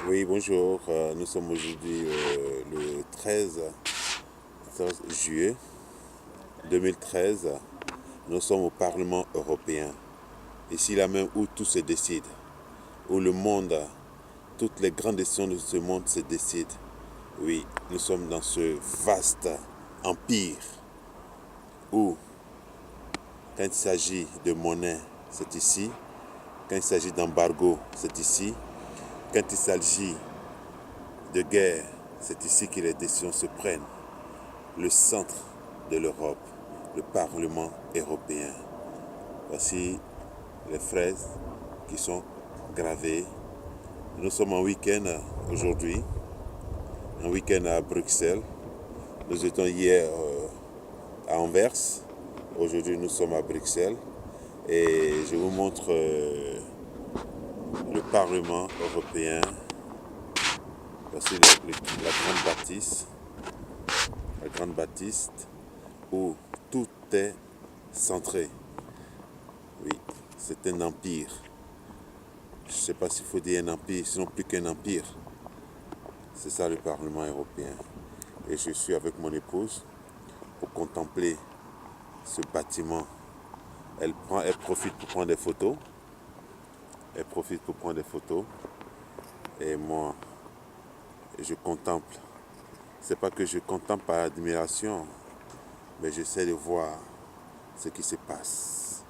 Oui, bonjour. Nous sommes aujourd'hui le 13 juillet 2013. Nous sommes au Parlement européen. Ici là même où tout se décide, où le monde, toutes les grandes décisions de ce monde se décident. Oui, nous sommes dans ce vaste empire où, quand il s'agit de monnaie, c'est ici. Quand il s'agit d'embargo, c'est ici. Quand il s'agit de guerre, c'est ici que les décisions se prennent. Le centre de l'Europe, le Parlement européen. Voici les fraises qui sont gravées. Nous sommes en week-end aujourd'hui, un week-end à Bruxelles. Nous étions hier à Anvers. Aujourd'hui, nous sommes à Bruxelles. Et je vous montre le Parlement européen. Voici la grande bâtisse où tout est centré. Oui, c'est un empire. Je ne sais pas s'il faut dire un empire, sinon plus qu'un empire. C'est ça le Parlement européen. Et je suis avec mon épouse pour contempler ce bâtiment. Elle profite pour prendre des photos. Et moi, je contemple. C'est pas que je contemple par admiration, mais j'essaie de voir ce qui se passe.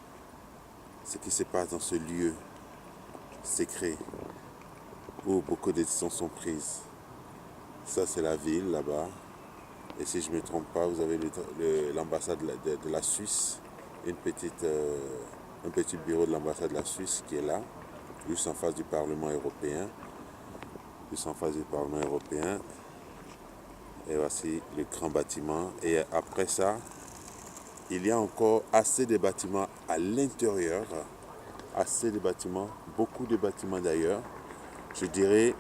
Ce qui se passe dans ce lieu secret où beaucoup de décisions sont prises. Ça, c'est la ville là-bas. Et si je ne me trompe pas, vous avez l'ambassade de la Suisse, un petit bureau de l'ambassade de la Suisse qui est là, juste en face du Parlement européen. Et voici le grand bâtiment. Et après ça, il y a encore assez de bâtiments à l'intérieur. Assez de bâtiments, beaucoup de bâtiments d'ailleurs. Je dirais,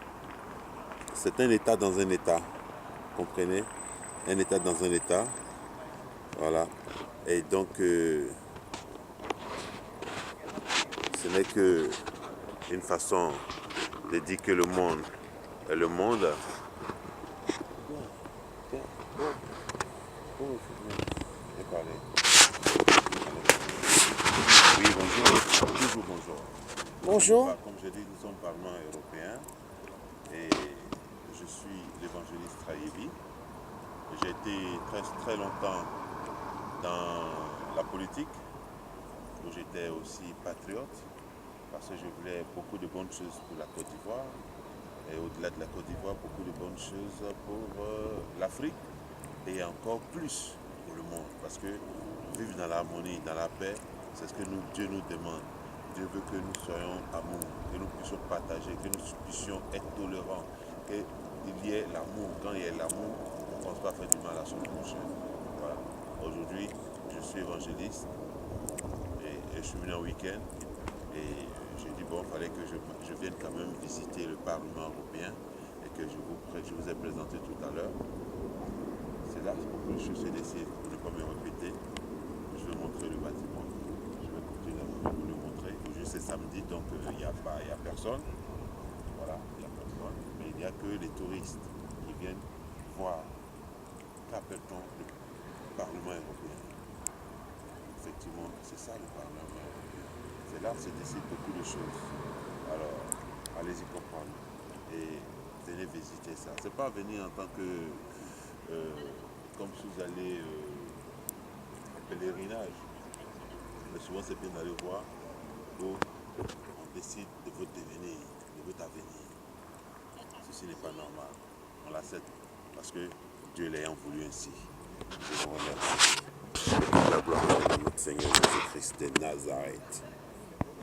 c'est un État dans un État. Comprenez? Un État dans un État. Voilà. Et donc, ce n'est qu'une façon de dire que le monde est le monde. Oui, bonjour. Toujours bonjour. Bonjour. Comme je dis, nous sommes au Parlement européen et je suis l'évangéliste Trayebi. J'ai été très longtemps dans la politique, où j'étais aussi patriote, parce que je voulais beaucoup de bonnes choses pour la Côte d'Ivoire. Et au-delà de la Côte d'Ivoire, beaucoup de bonnes choses pour l'Afrique et encore plus pour le monde. Parce que vivre dans l'harmonie, dans la paix, c'est ce que Dieu nous demande. Dieu veut que nous soyons amour, que nous puissions partager, que nous puissions être tolérants, qu'il y ait l'amour. Quand il y a l'amour, on ne pense pas faire du mal à son prochain. Voilà. Aujourd'hui, je suis évangéliste et je suis venu en week-end et j'ai dit bon, il fallait que je vienne quand même visiter le Parlement européen et que je vous ai présenté tout à l'heure. C'est là que je suis d'essayer de ne pas me répéter. Je vais montrer le bâtiment. Je vais continuer à vous le montrer. Aujourd'hui c'est samedi, donc il n'y a personne. Voilà, il n'y a personne. Mais il n'y a que les touristes qui viennent voir qu'appelle-t-on le Parlement européen. Effectivement, c'est ça le Parlement européen. C'est là que se décide beaucoup de choses. Alors, allez-y comprendre. Et venez visiter ça. C'est pas venir en tant que comme si vous allez en pèlerinage. Mais souvent c'est bien d'aller voir où on décide de votre devenir, de votre avenir. Ceci n'est pas normal. On l'accepte parce que Dieu l'ayant voulu ainsi. Je vous remercie. La gloire de notre Seigneur Jésus-Christ de Nazareth.